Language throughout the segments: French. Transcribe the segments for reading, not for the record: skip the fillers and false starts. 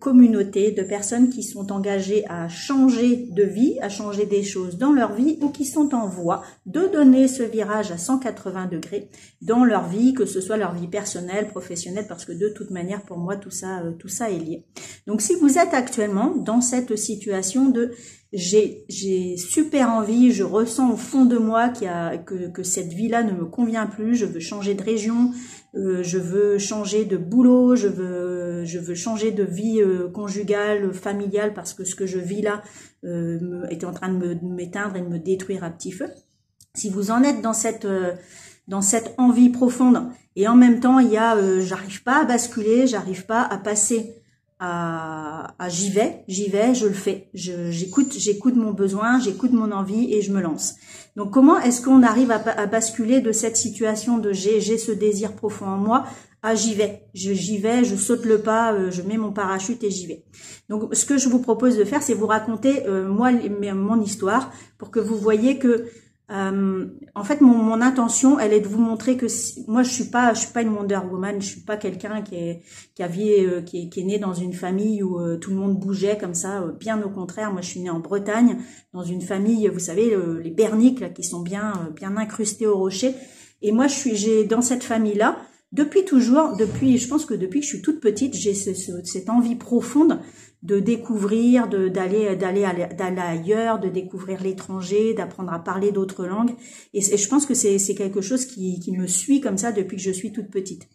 communauté de personnes qui sont engagées à changer de vie, à changer des choses dans leur vie ou qui sont en voie de donner ce virage à 180 degrés dans leur vie, que ce soit leur vie personnelle, professionnelle, parce que de toute manière, pour moi, tout ça est lié. Donc, si vous êtes actuellement dans cette situation de j'ai super envie, je ressens au fond de moi que cette vie-là ne me convient plus, je veux changer de région, je veux changer de boulot, je veux changer de vie conjugale, familiale, parce que ce que je vis là est en train de m'éteindre et de me détruire à petit feu. Si vous en êtes dans cette envie profonde, et en même temps il y a j'arrive pas à basculer, j'arrive pas à passer j'y vais, je le fais, j'écoute mon besoin, j'écoute mon envie et je me lance. Donc comment est-ce qu'on arrive à basculer de cette situation de j'ai ce désir profond en moi à j'y vais, je saute le pas, je mets mon parachute et j'y vais. Donc ce que je vous propose de faire, c'est vous raconter mon histoire pour que vous voyez que en fait, mon intention, elle est de vous montrer que moi, je suis pas une Wonder Woman, je suis pas quelqu'un qui est né dans une famille où tout le monde bougeait comme ça. Bien au contraire, moi, je suis née en Bretagne, dans une famille, vous savez, les Berniques là, qui sont bien incrustés au rocher. Et moi, j'ai dans cette famille-là, depuis toujours, je pense que depuis que je suis toute petite, j'ai cette envie profonde de découvrir, d'aller ailleurs, de découvrir l'étranger, d'apprendre à parler d'autres langues. Et je pense que c'est quelque chose qui me suit comme ça depuis que je suis toute petite.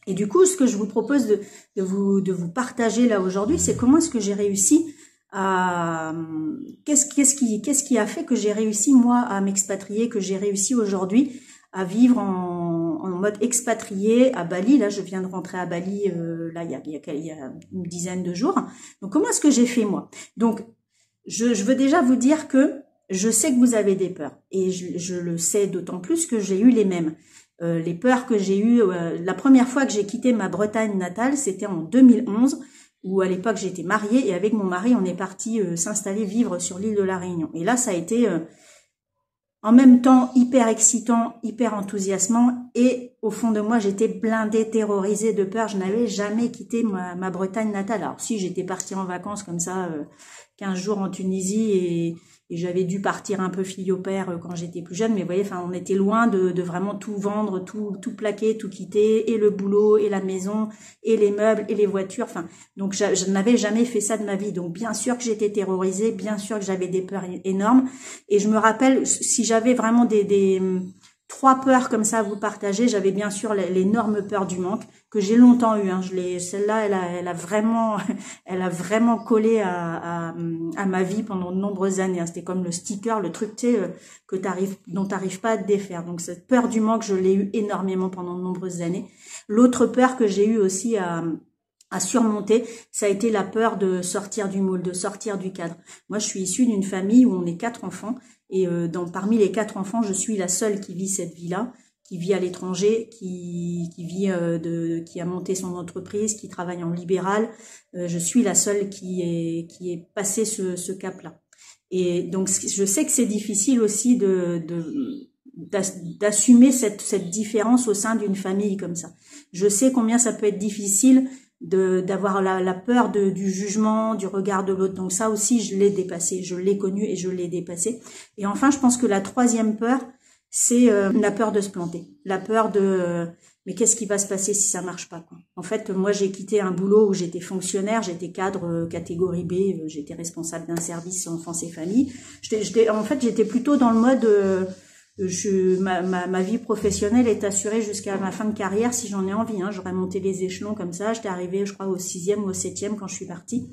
Et du coup, ce que je vous propose de vous partager là aujourd'hui, c'est comment est-ce que j'ai réussi à qu'est-ce qui a fait que j'ai réussi moi à m'expatrier, que j'ai réussi aujourd'hui à vivre en mode expatrié à Bali. Là, je viens de rentrer à Bali là il y a une dizaine de jours. Donc, comment est-ce que j'ai fait moi? Donc, je veux déjà vous dire que je sais que vous avez des peurs et je le sais d'autant plus que j'ai eu les mêmes. Les peurs que j'ai eues, la première fois que j'ai quitté ma Bretagne natale, c'était en 2011, où à l'époque j'étais mariée et avec mon mari, on est parti s'installer vivre sur l'île de la Réunion. Et là, ça a été en même temps hyper excitant, hyper enthousiasmant, et au fond de moi, j'étais blindée, terrorisée de peur. Je n'avais jamais quitté ma Bretagne natale. Alors si, j'étais partie en vacances comme ça, 15 jours en Tunisie, et j'avais dû partir un peu fille au père quand j'étais plus jeune, mais vous voyez, enfin, on était loin de vraiment tout vendre, tout plaquer, tout quitter, et le boulot, et la maison, et les meubles, et les voitures, enfin, donc je n'avais jamais fait ça de ma vie, donc bien sûr que j'étais terrorisée, bien sûr que j'avais des peurs énormes, et je me rappelle, si j'avais vraiment des trois peurs comme ça à vous partager, j'avais bien sûr l'énorme peur du manque, que j'ai longtemps eu, hein. Celle-là, elle a vraiment collé à ma vie pendant de nombreuses années, hein. C'était comme le sticker, le truc, tu sais, dont t'arrives pas à te défaire. Donc cette peur du manque, je l'ai eu énormément pendant de nombreuses années. L'autre peur que j'ai eu aussi à surmonter, ça a été la peur de sortir du moule, de sortir du cadre. Moi, je suis issue d'une famille où on est 4 enfants, et parmi les 4 enfants, je suis la seule qui vit cette vie-là, qui vit à l'étranger, qui a monté son entreprise, qui travaille en libéral. Je suis la seule qui est passé ce cap-là. Et donc, je sais que c'est difficile aussi d'assumer cette différence au sein d'une famille comme ça. Je sais combien ça peut être difficile d'avoir la peur du jugement, du regard de l'autre. Donc ça aussi, je l'ai dépassé, je l'ai connu et je l'ai dépassé. Et enfin, je pense que la troisième peur, c'est la peur de se planter, la peur de mais qu'est-ce qui va se passer si ça marche pas, quoi. En fait, moi j'ai quitté un boulot où j'étais fonctionnaire, j'étais cadre catégorie B, j'étais responsable d'un service enfance et famille. En fait, j'étais plutôt dans le mode ma vie professionnelle est assurée jusqu'à ma fin de carrière si j'en ai envie, hein. J'aurais monté les échelons comme ça. J'étais arrivée, je crois, au 6e ou au 7e quand je suis partie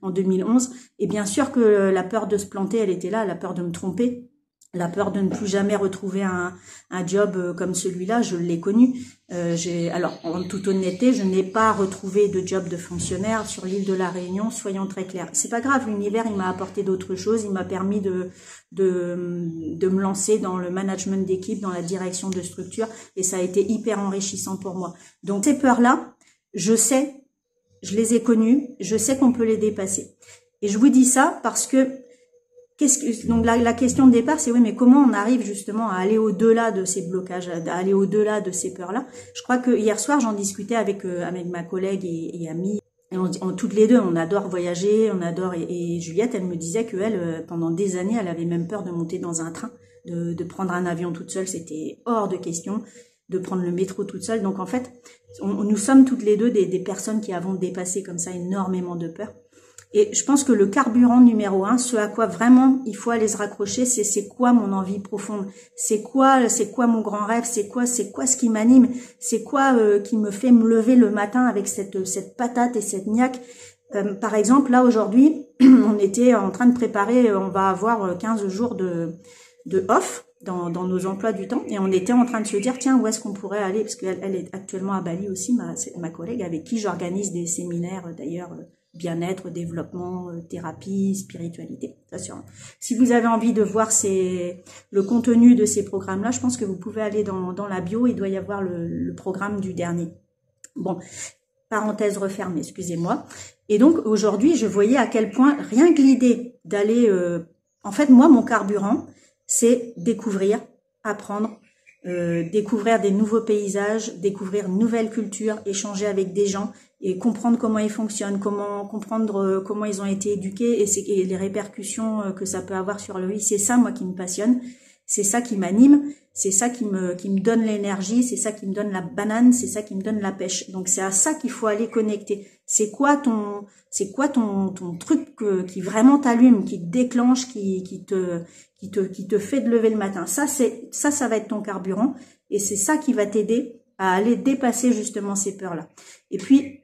en 2011. Et bien sûr que la peur de se planter, elle était là, la peur de me tromper. La peur de ne plus jamais retrouver un job comme celui-là, je l'ai connu. Alors, en toute honnêteté, je n'ai pas retrouvé de job de fonctionnaire sur l'île de la Réunion, soyons très clairs. C'est pas grave, l'univers, il m'a apporté d'autres choses. Il m'a permis de me lancer dans le management d'équipe, dans la direction de structure, et ça a été hyper enrichissant pour moi. Donc, ces peurs-là, je sais, je les ai connues, je sais qu'on peut les dépasser. Et je vous dis ça parce que donc la question de départ, c'est oui, mais comment on arrive justement à aller au-delà de ces blocages, à aller au-delà de ces peurs-là? Je crois que hier soir, j'en discutais avec ma collègue et amie Et toutes les deux, on adore voyager, on adore. Et Juliette, elle me disait qu'elle, pendant des années, elle avait même peur de monter dans un train, de prendre un avion toute seule. C'était hors de question de prendre le métro toute seule. Donc en fait, nous sommes toutes les deux des personnes qui avons dépassé comme ça énormément de peur. Et je pense que le carburant numéro 1, ce à quoi vraiment il faut aller se raccrocher, c'est quoi mon envie profonde, c'est quoi mon grand rêve, c'est quoi ce qui m'anime, c'est quoi qui me fait me lever le matin avec cette patate et cette niaque. Par exemple, là aujourd'hui, on était en train de préparer, on va avoir 15 jours de off dans nos emplois du temps, et on était en train de se dire tiens, où est-ce qu'on pourrait aller, parce qu'elle est actuellement à Bali aussi, ma collègue avec qui j'organise des séminaires d'ailleurs. Bien-être, développement, thérapie, spiritualité. Si vous avez envie de voir le contenu de ces programmes-là, je pense que vous pouvez aller dans la bio, il doit y avoir le programme du dernier. Bon, parenthèse refermée, excusez-moi. Et donc, aujourd'hui, je voyais à quel point, rien que l'idée d'aller... en fait, moi, mon carburant, c'est découvrir, apprendre, découvrir des nouveaux paysages, découvrir une nouvelle culture, échanger avec des gens et comprendre comment ils fonctionnent, comprendre comment ils ont été éduqués et les répercussions que ça peut avoir sur leur vie. C'est ça, moi, qui me passionne. C'est ça qui m'anime. C'est ça qui me donne l'énergie. C'est ça qui me donne la banane. C'est ça qui me donne la pêche. Donc, c'est à ça qu'il faut aller connecter. C'est quoi ton truc qui vraiment t'allume, qui te déclenche, qui te fait te lever le matin. Ça va être ton carburant. Et c'est ça qui va t'aider à aller dépasser justement ces peurs-là. Et puis,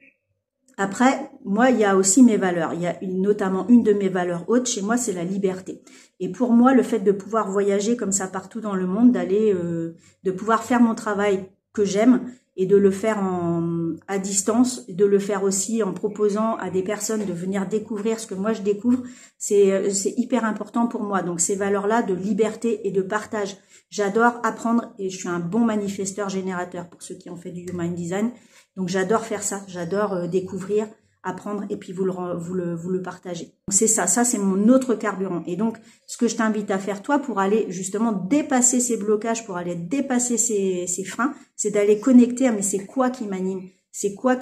après, moi, il y a aussi mes valeurs. Il y a notamment une de mes valeurs hautes chez moi, c'est la liberté. Et pour moi, le fait de pouvoir voyager comme ça partout dans le monde, de pouvoir faire mon travail que j'aime et de le faire à distance, de le faire aussi en proposant à des personnes de venir découvrir ce que moi je découvre, c'est hyper important pour moi. Donc ces valeurs-là de liberté et de partage, j'adore apprendre et je suis un bon manifesteur générateur pour ceux qui ont fait du Human Design. Donc j'adore faire ça, j'adore découvrir, apprendre et puis vous le partagez. C'est ça c'est mon autre carburant. Et donc ce que je t'invite à faire toi pour aller justement dépasser ces blocages, pour aller dépasser ces freins, c'est d'aller connecter à mais c'est quoi qui m'anime, c'est quoi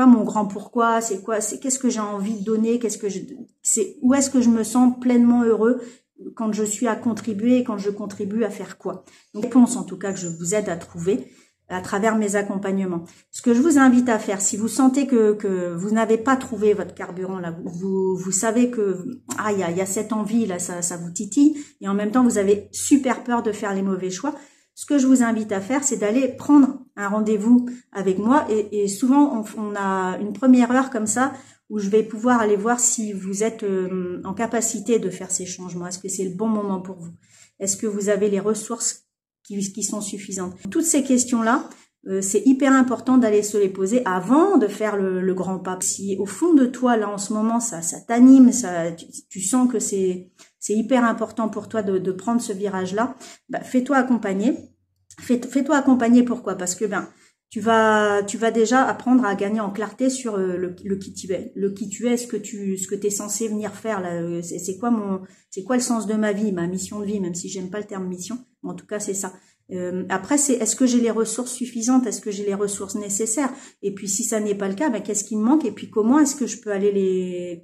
mon grand pourquoi, qu'est-ce que j'ai envie de donner, où est-ce que je me sens pleinement heureux quand je suis à contribuer et quand je contribue à faire quoi. Donc réponse en tout cas que je vous aide à trouver à travers mes accompagnements. Ce que je vous invite à faire, si vous sentez que vous n'avez pas trouvé votre carburant, là, vous savez que il y a cette envie, là, ça vous titille, et en même temps, vous avez super peur de faire les mauvais choix, ce que je vous invite à faire, c'est d'aller prendre un rendez-vous avec moi, et souvent, on a une première heure comme ça, où je vais pouvoir aller voir si vous êtes en capacité de faire ces changements. Est-ce que c'est le bon moment pour vous? Est-ce que vous avez les ressources qui sont suffisantes? Toutes ces questions-là, c'est hyper important d'aller se les poser avant de faire le grand pas. Si au fond de toi, là, en ce moment, ça t'anime, tu sens que c'est hyper important pour toi de prendre ce virage-là, fais-toi accompagner. Fais-toi accompagner, pourquoi? Parce que tu vas déjà apprendre à gagner en clarté sur le qui tu es. Le qui tu es, ce que t'es censé venir faire là, c'est quoi le sens de ma vie, ma mission de vie, même si j'aime pas le terme mission, mais en tout cas c'est ça. Après c'est est-ce que j'ai les ressources suffisantes, est-ce que j'ai les ressources nécessaires, et puis si ça n'est pas le cas, qu'est-ce qui me manque, et puis comment est-ce que je peux aller les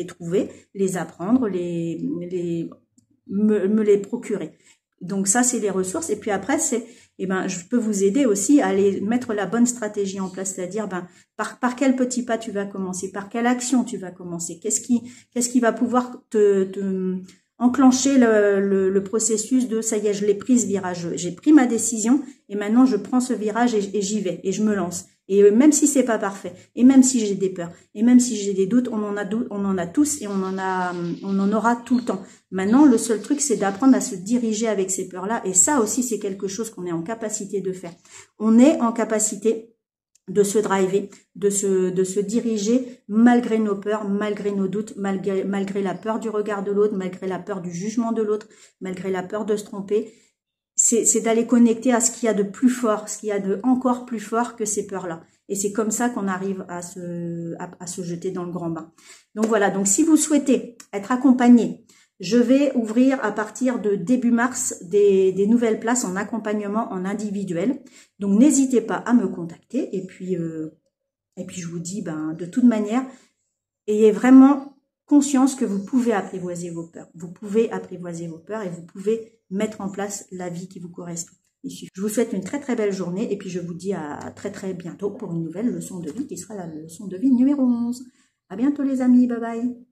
trouver, les apprendre, me les procurer. Donc ça c'est les ressources, et puis après c'est je peux vous aider aussi à aller mettre la bonne stratégie en place, c'est-à-dire par quel petit pas tu vas commencer, par quelle action tu vas commencer, qu'est-ce qui va pouvoir te enclencher le processus de ça y est, je l'ai pris ce virage, j'ai pris ma décision et maintenant je prends ce virage et j'y vais et je me lance. Et même si c'est pas parfait, et même si j'ai des peurs, et même si j'ai des doutes, on en a tous et on en aura tout le temps. Maintenant, le seul truc, c'est d'apprendre à se diriger avec ces peurs-là, et ça aussi, c'est quelque chose qu'on est en capacité de faire. On est en capacité de se driver, de se diriger malgré nos peurs, malgré nos doutes, malgré la peur du regard de l'autre, malgré la peur du jugement de l'autre, malgré la peur de se tromper. C'est d'aller connecter à ce qu'il y a de plus fort, ce qu'il y a de encore plus fort que ces peurs-là. Et c'est comme ça qu'on arrive à se jeter dans le grand bain. Donc voilà, donc si vous souhaitez être accompagné, je vais ouvrir à partir de début mars des nouvelles places en accompagnement en individuel. Donc n'hésitez pas à me contacter. Et puis Et puis je vous dis, de toute manière, ayez vraiment conscience que vous pouvez apprivoiser vos peurs. Vous pouvez apprivoiser vos peurs et vous pouvez mettre en place la vie qui vous correspond. Je vous souhaite une très très belle journée et puis je vous dis à très très bientôt pour une nouvelle leçon de vie qui sera la leçon de vie numéro 11. À bientôt les amis, bye bye.